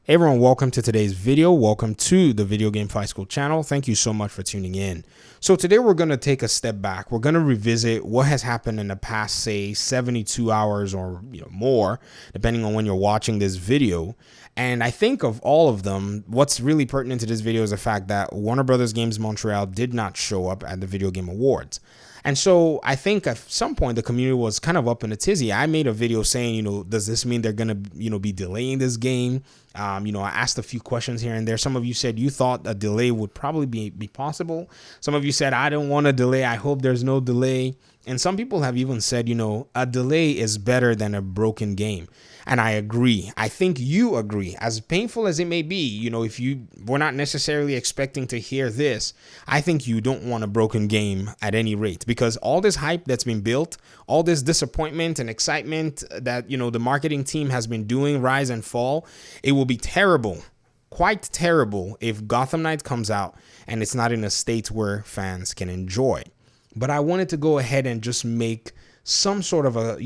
Hey everyone, welcome to today's video. Welcome to the Video Game Fight School channel. Thank you so much for tuning in. So today we're going to take a step back. We're going to revisit what has happened in the past, say, 72 hours or more, depending on when you're watching this video. And I think of all of them, what's really pertinent to this video is the fact that Warner Brothers Games Montreal did not show up at the Video Game Awards. And so I think at some point the community was kind of up in a tizzy. I made a video saying, does this mean they're going to, be delaying this game? I asked a few questions here and there. Some of you said you thought a delay would probably be possible. Some of you said, I don't want a delay. I hope there's no delay. And some people have even said, a delay is better than a broken game. And I agree. I think you agree. As painful as it may be, if you were not necessarily expecting to hear this, I think you don't want a broken game at any rate, because all this hype that's been built, all this disappointment and excitement that, the marketing team has been doing, rise and fall, it will be terrible, quite terrible if Gotham Knights comes out and it's not in a state where fans can enjoy. But I wanted to go ahead and just make some sort of a,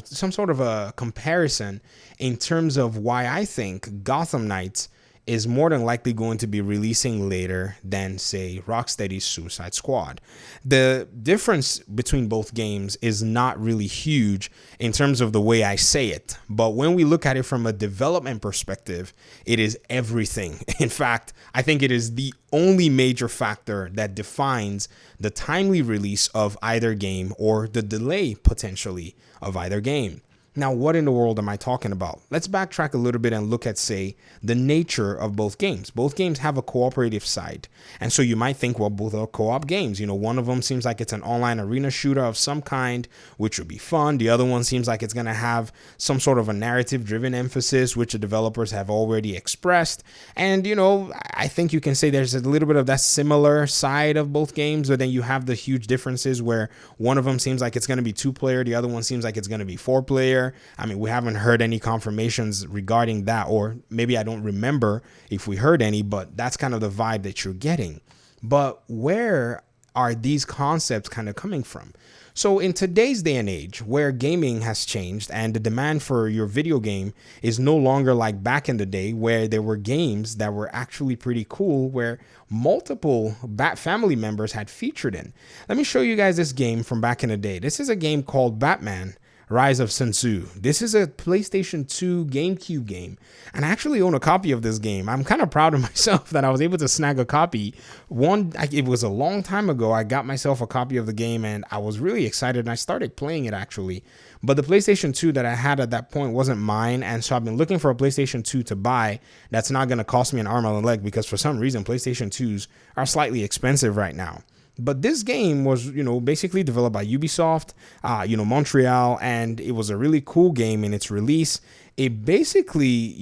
some sort of a comparison in terms of why I think Gotham Knights is more than likely going to be releasing later than, say, Rocksteady's Suicide Squad. The difference between both games is not really huge in terms of the way I say it, but when we look at it from a development perspective, it is everything. In fact, I think it is the only major factor that defines the timely release of either game or the delay potentially of either game. Now, what in the world am I talking about? Let's backtrack a little bit and look at, say, the nature of both games. Both games have a cooperative side. And so you might think, well, both are co-op games. One of them seems like it's an online arena shooter of some kind, which would be fun. The other one seems like it's going to have some sort of a narrative-driven emphasis, which the developers have already expressed. And, I think you can say there's a little bit of that similar side of both games, but then you have the huge differences where one of them seems like it's going to be 2-player, the other one seems like it's going to be 4-player. I mean, we haven't heard any confirmations regarding that, or maybe I don't remember if we heard any, but that's kind of the vibe that you're getting. But where are these concepts kind of coming from? So in today's day and age, where gaming has changed and the demand for your video game is no longer like back in the day where there were games that were actually pretty cool, where multiple Bat family members had featured in. Let me show you guys this game from back in the day. This is a game called Batman: Rise of Sun Tzu. This is a PlayStation 2 GameCube game, and I actually own a copy of this game. I'm kind of proud of myself that I was able to snag a copy. It was a long time ago. I got myself a copy of the game, and I was really excited, and I started playing it actually. But the PlayStation 2 that I had at that point wasn't mine, and so I've been looking for a PlayStation 2 to buy that's not going to cost me an arm and a leg, because for some reason PlayStation 2s are slightly expensive right now. But this game was, basically developed by Ubisoft, Montreal, and it was a really cool game in its release. It basically,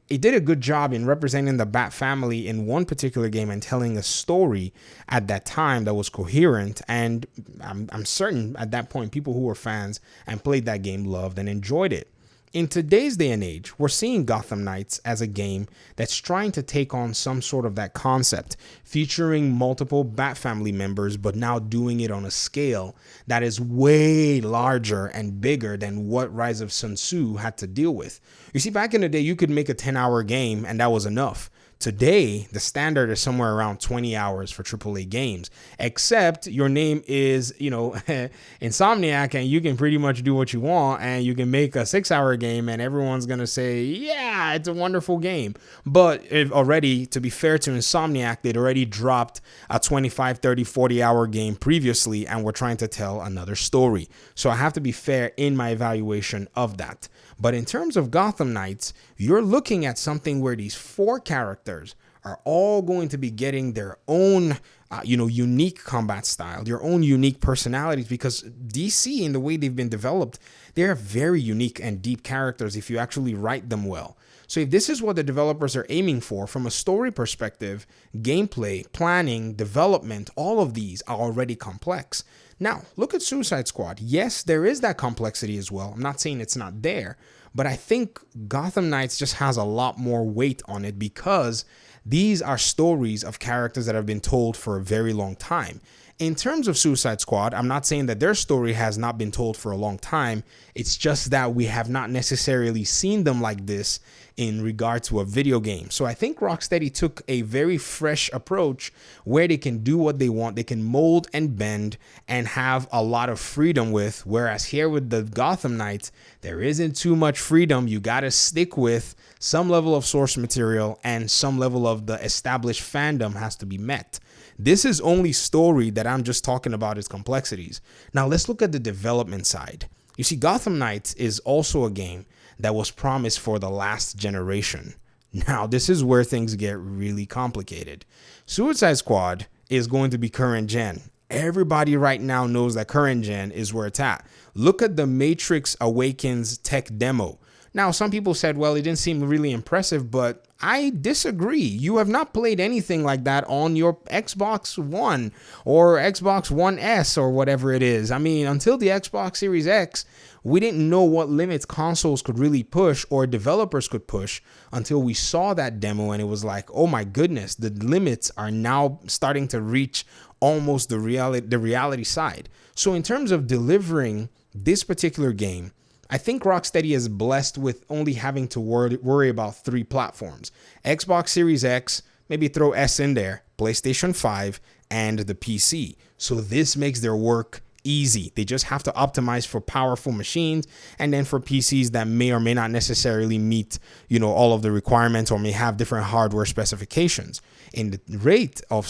it did a good job in representing the Bat family in one particular game and telling a story at that time that was coherent. And I'm certain at that point, people who were fans and played that game loved and enjoyed it. In today's day and age, we're seeing Gotham Knights as a game that's trying to take on some sort of that concept, featuring multiple Bat family members, but now doing it on a scale that is way larger and bigger than what Rise of Sun Tzu had to deal with. You see, back in the day, you could make a 10-hour game and that was enough. Today, the standard is somewhere around 20 hours for AAA games, except your name is, Insomniac, and you can pretty much do what you want, and you can make a 6-hour game and everyone's going to say, yeah, it's a wonderful game. But already, to be fair to Insomniac, they'd already dropped a 25, 30, 40-hour game previously, and we're trying to tell another story. So I have to be fair in my evaluation of that. But in terms of Gotham Knights, you're looking at something where these 4 characters are all going to be getting their own, unique combat style, their own unique personalities, because DC, in the way they've been developed, they're very unique and deep characters if you actually write them well. So if this is what the developers are aiming for from a story perspective, gameplay, planning, development, all of these are already complex. Now, look at Suicide Squad. Yes, there is that complexity as well. I'm not saying it's not there, but I think Gotham Knights just has a lot more weight on it because these are stories of characters that have been told for a very long time. In terms of Suicide Squad, I'm not saying that their story has not been told for a long time. It's just that we have not necessarily seen them like this in regard to a video game. So I think Rocksteady took a very fresh approach where they can do what they want. They can mold and bend and have a lot of freedom with, whereas here with the Gotham Knights, there isn't too much freedom. You got to stick with some level of source material, and some level of the established fandom has to be met. This is only story that I'm just talking about its complexities. Now let's look at the development side. You see, Gotham Knights is also a game that was promised for the last generation. Now this is where things get really complicated. Suicide Squad is going to be current gen. Everybody right now knows that current gen is where it's at. Look at the Matrix Awakens tech demo. Now, some people said, well, it didn't seem really impressive, but I disagree. You have not played anything like that on your Xbox One or Xbox One S or whatever it is. I mean, until the Xbox Series X, we didn't know what limits consoles could really push or developers could push until we saw that demo, and it was like, oh my goodness, the limits are now starting to reach almost the reality side. So in terms of delivering this particular game, I think Rocksteady is blessed with only having to worry about 3 platforms: Xbox Series X, maybe throw S in there, PlayStation 5, and the PC. So this makes their work easy. They just have to optimize for powerful machines, and then for PCs that may or may not necessarily meet, all of the requirements or may have different hardware specifications. In the rate of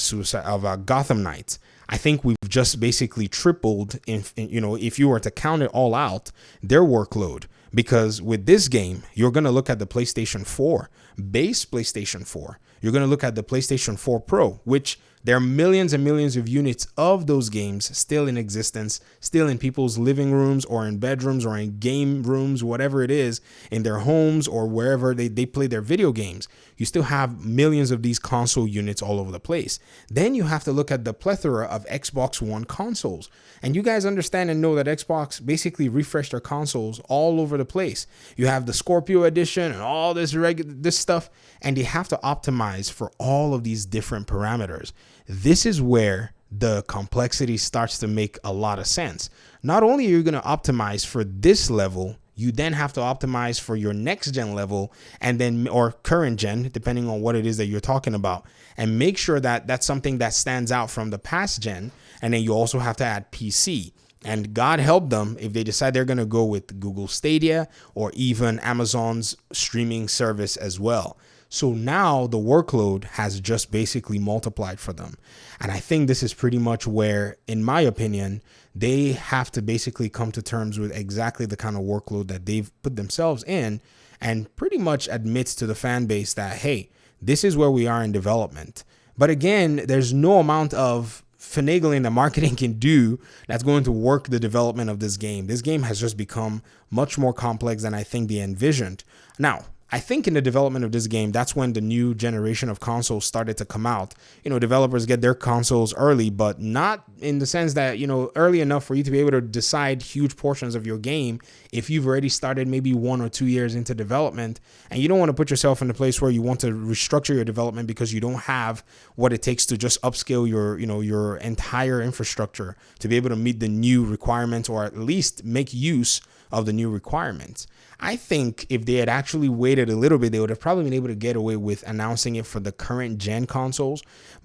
Gotham Knights, I think we've just basically tripled if you were to count it all out, their workload. Because with this game, you're going to look at the PlayStation 4, base PlayStation 4. You're going to look at the PlayStation 4 Pro, which there are millions and millions of units of those games still in existence, still in people's living rooms or in bedrooms or in game rooms, whatever it is, in their homes or wherever they play their video games. You still have millions of these console units all over the place. Then you have to look at the plethora of Xbox One consoles. And you guys understand and know that Xbox basically refreshed their consoles all over the place. You have the Scorpio edition and all this stuff, and they have to optimize for all of these different parameters. This is where the complexity starts to make a lot of sense. Not only are you going to optimize for this level, you then have to optimize for your next gen level and then or current gen, depending on what it is that you're talking about, and make sure that that's something that stands out from the past gen. And then you also have to add PC. And God help them if they decide they're going to go with Google Stadia or even Amazon's streaming service as well. So now the workload has just basically multiplied for them. And I think this is pretty much where, in my opinion, they have to basically come to terms with exactly the kind of workload that they've put themselves in, and pretty much admits to the fan base that, hey, this is where we are in development. But again, there's no amount of finagling that marketing can do that's going to work the development of this game. This game has just become much more complex than I think they envisioned. Now, I think in the development of this game, that's when the new generation of consoles started to come out. Developers get their consoles early, but not in the sense that, early enough for you to be able to decide huge portions of your game if you've already started maybe 1 or 2 years into development, and you don't want to put yourself in a place where you want to restructure your development because you don't have what it takes to just upscale your entire infrastructure to be able to meet the new requirements, or at least make use of the new requirements. I think if they had actually waited a little bit, they would have probably been able to get away with announcing it for the current gen consoles,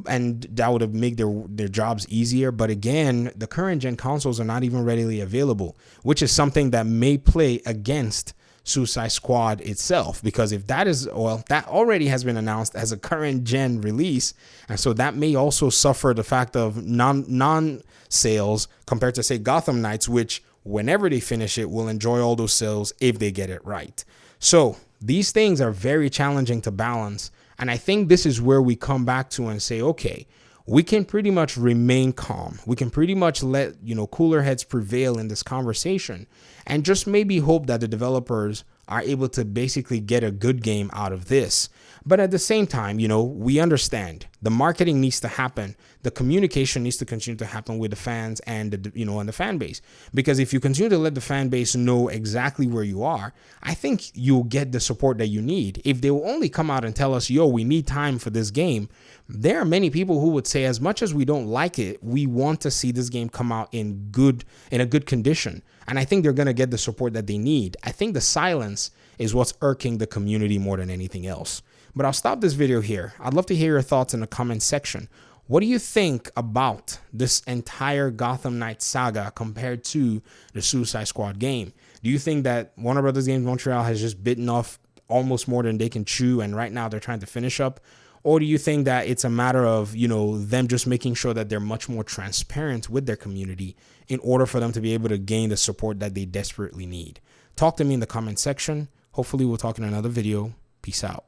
and that would have made their jobs easier. But again, the current gen consoles are not even readily available, which is something that may play against Suicide Squad itself, because if that is, well, that already has been announced as a current gen release, and so that may also suffer the fact of non sales compared to, say, Gotham Knights, which whenever they finish it will enjoy all those sales if they get it right. So these things are very challenging to balance, and I think this is where we come back to and say, okay, we can pretty much remain calm. We can pretty much let, cooler heads prevail in this conversation, and just maybe hope that the developers are able to basically get a good game out of this. But at the same time, we understand the marketing needs to happen. The communication needs to continue to happen with the fans and and the fan base. Because if you continue to let the fan base know exactly where you are, I think you'll get the support that you need. If they will only come out and tell us, yo, we need time for this game, there are many people who would say, as much as we don't like it, we want to see this game come out in a good condition. And I think they're going to get the support that they need. I think the silence is what's irking the community more than anything else. But I'll stop this video here. I'd love to hear your thoughts in the comment section. What do you think about this entire Gotham Knights saga compared to the Suicide Squad game? Do you think that Warner Brothers Games Montreal has just bitten off almost more than they can chew, and right now they're trying to finish up? Or do you think that it's a matter of, them just making sure that they're much more transparent with their community in order for them to be able to gain the support that they desperately need? Talk to me in the comment section. Hopefully we'll talk in another video. Peace out.